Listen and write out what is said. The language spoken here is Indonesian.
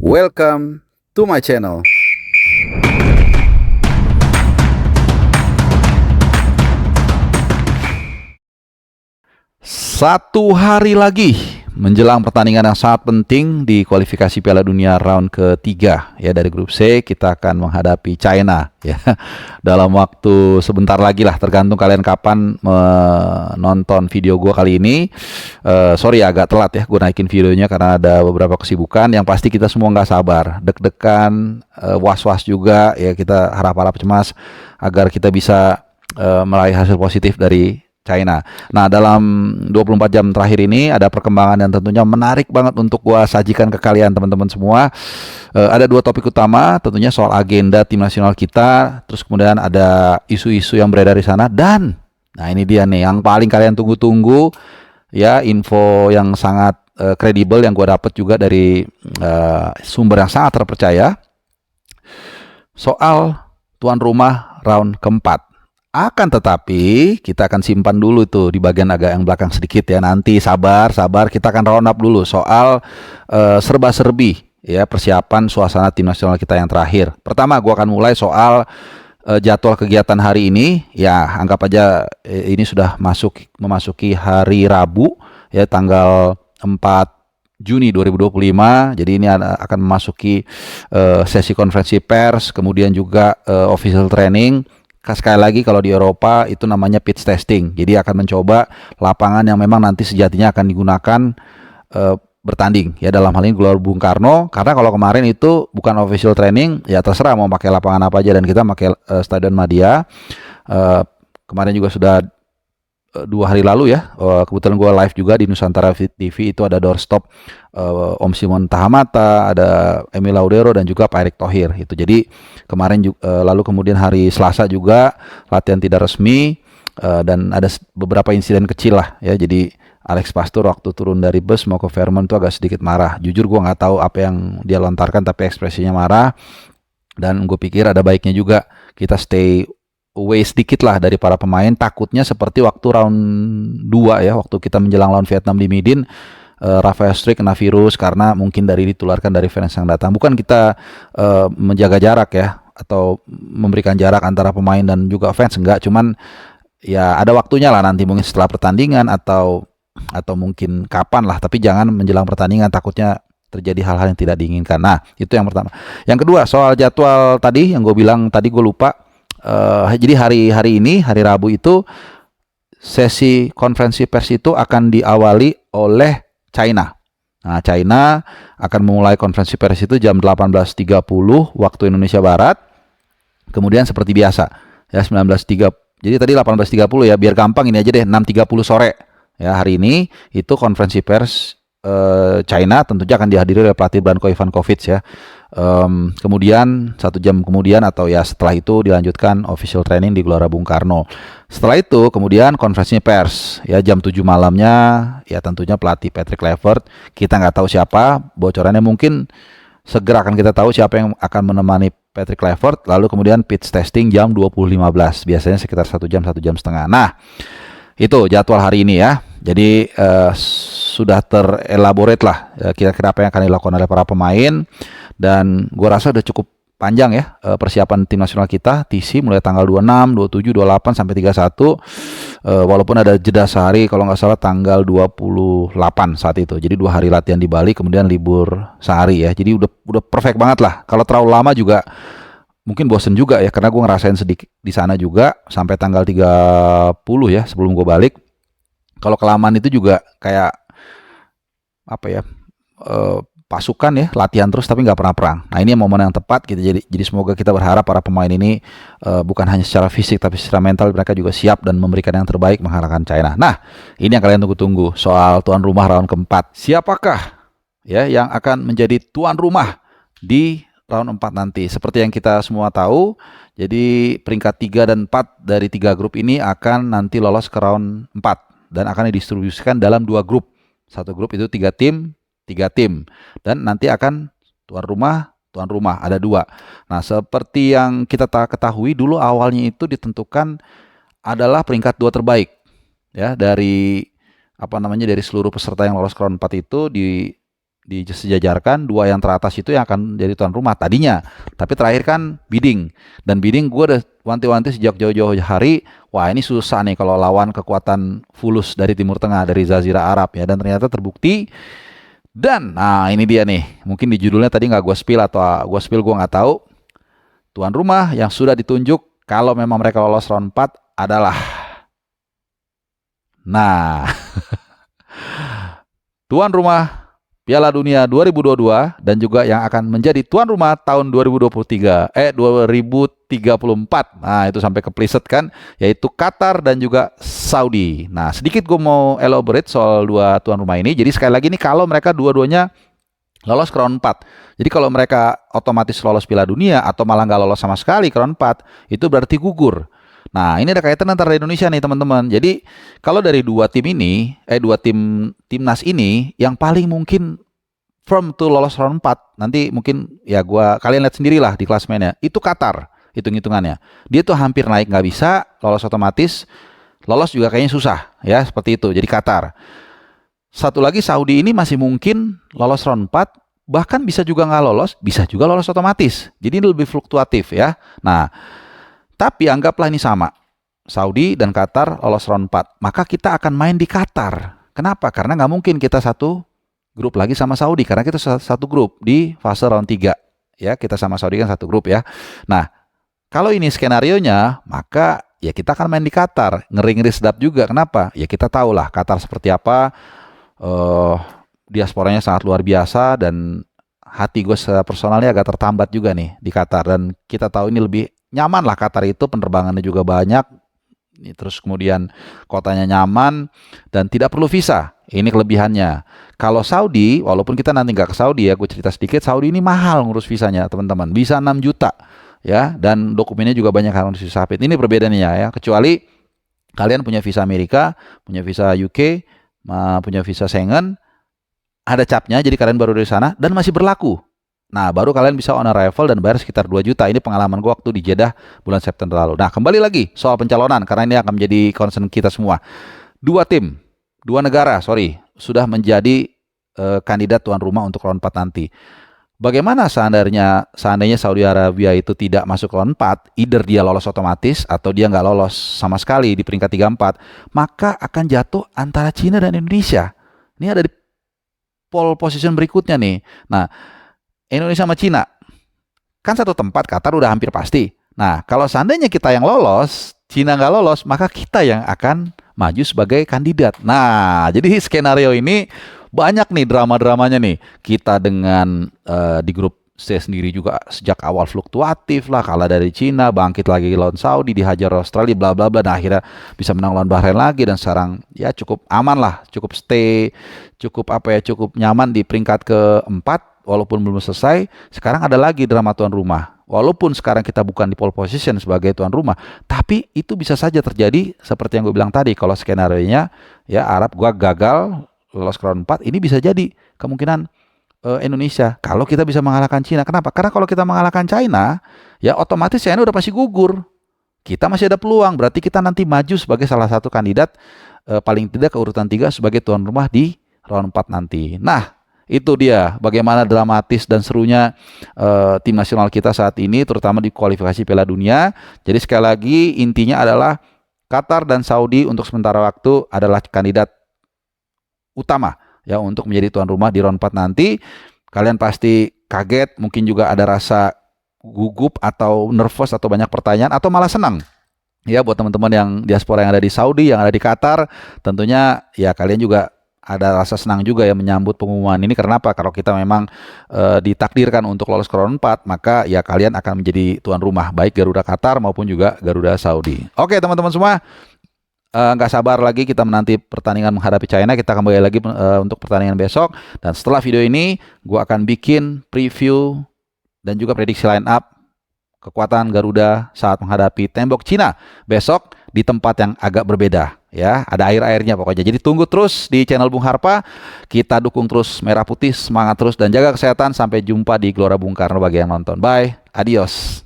Welcome to my channel. Satu hari lagi menjelang pertandingan yang sangat penting di kualifikasi Piala Dunia round ketiga ya, dari grup C kita akan menghadapi China ya dalam waktu sebentar lagi lah, tergantung kalian kapan menonton video gue kali ini. Sorry agak telat ya gue naikin videonya karena ada beberapa kesibukan. Yang pasti kita semua nggak sabar, deg-degan, was-was juga ya, kita harap-harap cemas agar kita bisa meraih hasil positif dari China. Nah, dalam 24 jam terakhir ini ada perkembangan yang tentunya menarik banget untuk gua sajikan ke kalian teman-teman semua. Ada dua topik utama, tentunya soal agenda tim nasional kita, terus kemudian ada isu-isu yang beredar di sana, dan nah ini dia nih yang paling kalian tunggu-tunggu ya, info yang sangat kredibel yang gua dapat juga dari sumber yang sangat terpercaya soal tuan rumah round keempat. Akan tetapi kita akan simpan dulu tuh di bagian agak yang belakang sedikit ya. Nanti sabar, kita akan round up dulu soal serba-serbi ya, persiapan suasana tim nasional kita yang terakhir. Pertama gua akan mulai soal jadwal kegiatan hari ini ya. Anggap aja ini sudah memasuki hari Rabu ya, tanggal 4 Juni 2025. Jadi ini akan memasuki sesi konferensi pers, kemudian juga official training. Sekali lagi kalau di Eropa itu namanya pitch testing. Jadi akan mencoba lapangan yang memang nanti sejatinya akan digunakan bertanding ya, dalam hal ini Gelora Bung Karno. Karena kalau kemarin itu bukan official training ya, terserah mau pakai lapangan apa aja, dan kita pakai Stadion Madia. Kemarin juga sudah 2 hari lalu ya, kebetulan gue live juga di Nusantara TV, itu ada doorstop Om Simon Tahamata, ada Emil Laudero, dan juga Pak Erick Thohir itu. Jadi kemarin lalu kemudian hari Selasa juga latihan tidak resmi, dan ada beberapa insiden kecil lah ya. Jadi Alex Pastur waktu turun dari bus mau ke Fairmont itu agak sedikit marah. Jujur gue nggak tahu apa yang dia lontarkan, tapi ekspresinya marah, dan gue pikir ada baiknya juga kita stay away sedikit lah dari para pemain. Takutnya seperti waktu round 2 ya, waktu kita menjelang lawan Vietnam di Midin, Rafael Struijk kena virus karena mungkin ditularkan dari fans yang datang. Bukan kita menjaga jarak ya, atau memberikan jarak antara pemain dan juga fans, enggak, cuman ya ada waktunya lah, nanti mungkin setelah pertandingan atau mungkin kapan lah, tapi jangan menjelang pertandingan, takutnya terjadi hal-hal yang tidak diinginkan. Nah, itu yang pertama. Yang kedua soal jadwal tadi yang gue bilang tadi, gue lupa. Jadi hari ini, hari Rabu itu, sesi konferensi pers itu akan diawali oleh China. Nah, China akan memulai konferensi pers itu jam 18.30 waktu Indonesia Barat. Kemudian seperti biasa ya 19.30. Jadi tadi 18.30 ya, biar gampang ini aja deh, 6.30 sore ya hari ini itu konferensi pers China, tentunya akan dihadiri oleh pelatih Branko Ivankovic ya. Kemudian 1 jam kemudian atau ya setelah itu dilanjutkan official training di Gelora Bung Karno. Setelah itu kemudian konferensi pers ya jam 7 malamnya ya, tentunya pelatih Patrick Kluivert. Kita nggak tahu siapa, bocorannya mungkin segera akan kita tahu siapa yang akan menemani Patrick Kluivert. Lalu kemudian pitch testing jam 20.15, biasanya sekitar 1 jam 1 jam setengah. Nah, itu jadwal hari ini ya. Jadi sudah terelaborate lah kira-kira apa yang akan dilakukan oleh para pemain, dan gue rasa udah cukup panjang ya persiapan tim nasional kita TC mulai tanggal 26, 27, 28 sampai 31, walaupun ada jeda sehari kalau nggak salah tanggal 28 saat itu. Jadi 2 hari latihan di Bali, kemudian libur sehari ya. Jadi udah perfect banget lah. Kalau terlalu lama juga mungkin bosen juga ya, karena gue ngerasain sedikit di sana juga sampai tanggal 30 ya sebelum gue balik. Kalau kelamaan itu juga kayak apa ya, pasukan ya latihan terus tapi nggak pernah perang. Nah, ini momen yang tepat gitu. Jadi semoga kita berharap para pemain ini bukan hanya secara fisik tapi secara mental mereka juga siap dan memberikan yang terbaik mengalahkan China. Nah, ini yang kalian tunggu-tunggu soal tuan rumah round keempat. Siapakah ya yang akan menjadi tuan rumah di round 4 nanti? Seperti yang kita semua tahu, jadi peringkat 3 dan 4 dari 3 grup ini akan nanti lolos ke round 4 dan akan didistribusikan dalam 2 grup. Satu grup itu 3 tim, dan nanti akan tuan rumah ada 2. Nah, seperti yang kita ketahui dulu awalnya itu ditentukan adalah peringkat 2 terbaik ya, dari dari seluruh peserta yang lolos ke round 4 itu disejajarkan, dua yang teratas itu yang akan jadi tuan rumah tadinya. Tapi terakhir kan bidding, dan bidding gue udah wanti-wanti sejak jauh-jauh hari, wah ini susah nih kalau lawan kekuatan fulus dari Timur Tengah, dari Jazirah Arab ya, dan ternyata terbukti. Dan nah ini dia nih, mungkin di judulnya tadi nggak gue spill atau gue spill gue nggak tahu. Tuan rumah yang sudah ditunjuk kalau memang mereka lolos round 4 adalah, nah, tuan rumah Piala Dunia 2022 dan juga yang akan menjadi tuan rumah tahun 2023 2034. Nah, itu sampai kepliset kan, yaitu Qatar dan juga Saudi. Nah, sedikit gue mau elaborate soal dua tuan rumah ini. Jadi sekali lagi nih, kalau mereka dua-duanya lolos ke round 4. Jadi kalau mereka otomatis lolos Piala Dunia atau malah nggak lolos sama sekali ke round 4, itu berarti gugur. Nah, ini ada kaitan antara Indonesia nih teman-teman. Jadi kalau dari dua tim ini, dua timnas ini, yang paling mungkin firm tuh lolos round 4, nanti mungkin ya kalian lihat sendirilah di klasmennya. Itu Qatar, hitung-hitungannya. Dia tuh hampir naik nggak bisa, lolos otomatis, lolos juga kayaknya susah, ya seperti itu. Jadi Qatar. Satu lagi Saudi ini masih mungkin lolos round 4, bahkan bisa juga nggak lolos, bisa juga lolos otomatis. Jadi ini lebih fluktuatif ya. Nah, tapi anggaplah ini sama, Saudi dan Qatar lolos round 4, maka kita akan main di Qatar. Kenapa? Karena nggak mungkin kita satu grup lagi sama Saudi, karena kita satu grup di fase round 3. Ya, kita sama Saudi kan satu grup ya. Nah, kalau ini skenarionya, maka ya kita akan main di Qatar. Ngeri-ngeri sedap juga. Kenapa? Ya kita tahu lah Qatar seperti apa. Diasporanya sangat luar biasa, dan hati gue secara personalnya agak tertambat juga nih di Qatar. Dan kita tahu ini lebih nyaman lah Qatar itu, penerbangannya juga banyak, terus kemudian kotanya nyaman dan tidak perlu visa. Ini kelebihannya. Kalau Saudi, walaupun kita nanti nggak ke Saudi ya, gue cerita sedikit, Saudi ini mahal ngurus visanya teman-teman, bisa 6 juta ya, dan dokumennya juga banyak harus disapit. Ini perbedaannya ya, kecuali kalian punya visa Amerika, punya visa UK, punya visa Schengen, ada capnya, jadi kalian baru dari sana dan masih berlaku. Nah, baru kalian bisa on arrival dan bayar sekitar 2 juta. Ini pengalaman gue waktu di Jeddah bulan September lalu. Nah, kembali lagi soal pencalonan, karena ini akan menjadi concern kita semua. Dua negara sudah menjadi kandidat tuan rumah untuk round 4 nanti. Bagaimana seandainya Saudi Arabia itu tidak masuk round 4, either dia lolos otomatis atau dia nggak lolos sama sekali di peringkat 3-4, maka akan jatuh antara Cina dan Indonesia. Ini ada di pole position berikutnya nih. Nah, Indonesia sama Cina kan satu tempat, Qatar udah hampir pasti. Nah, kalau seandainya kita yang lolos, Cina nggak lolos, maka kita yang akan maju sebagai kandidat. Nah, jadi skenario ini banyak nih drama-dramanya nih. Kita dengan di grup C sendiri juga sejak awal fluktuatif lah, kalah dari Cina, bangkit lagi lawan Saudi, dihajar Australia, bla bla bla, nah akhirnya bisa menang lawan Bahrain lagi, dan sekarang ya cukup aman lah, cukup stay, cukup nyaman di peringkat keempat. Walaupun belum selesai, sekarang ada lagi drama tuan rumah. Walaupun sekarang kita bukan di pole position sebagai tuan rumah, tapi itu bisa saja terjadi seperti yang gue bilang tadi. Kalau skenario-nya ya Arab gua gagal lolos ke round 4, ini bisa jadi kemungkinan Indonesia kalau kita bisa mengalahkan Cina. Kenapa? Karena kalau kita mengalahkan China, ya otomatis China udah pasti gugur. Kita masih ada peluang, berarti kita nanti maju sebagai salah satu kandidat paling tidak ke urutan 3 sebagai tuan rumah di round 4 nanti. Nah, itu dia bagaimana dramatis dan serunya tim nasional kita saat ini, terutama di kualifikasi Piala Dunia. Jadi sekali lagi intinya adalah Qatar dan Saudi untuk sementara waktu adalah kandidat utama ya untuk menjadi tuan rumah di round 4 nanti. Kalian pasti kaget, mungkin juga ada rasa gugup atau nervous atau banyak pertanyaan atau malah senang. Ya, buat teman-teman yang diaspora yang ada di Saudi, yang ada di Qatar, tentunya ya kalian juga ada rasa senang juga ya menyambut pengumuman ini. Karena apa? Kalau kita memang ditakdirkan untuk lolos ke round 4, maka ya kalian akan menjadi tuan rumah, baik Garuda Qatar maupun juga Garuda Saudi. Oke teman-teman semua, nggak sabar lagi kita menanti pertandingan menghadapi China. Kita kembali lagi untuk pertandingan besok. Dan setelah video ini, gue akan bikin preview dan juga prediksi line up kekuatan Garuda saat menghadapi tembok Cina besok di tempat yang agak berbeda ya, ada air-airnya pokoknya. Jadi tunggu terus di channel Bung Harpa, kita dukung terus Merah Putih, semangat terus dan jaga kesehatan. Sampai jumpa di Gelora Bung Karno bagi yang nonton. Bye, adios.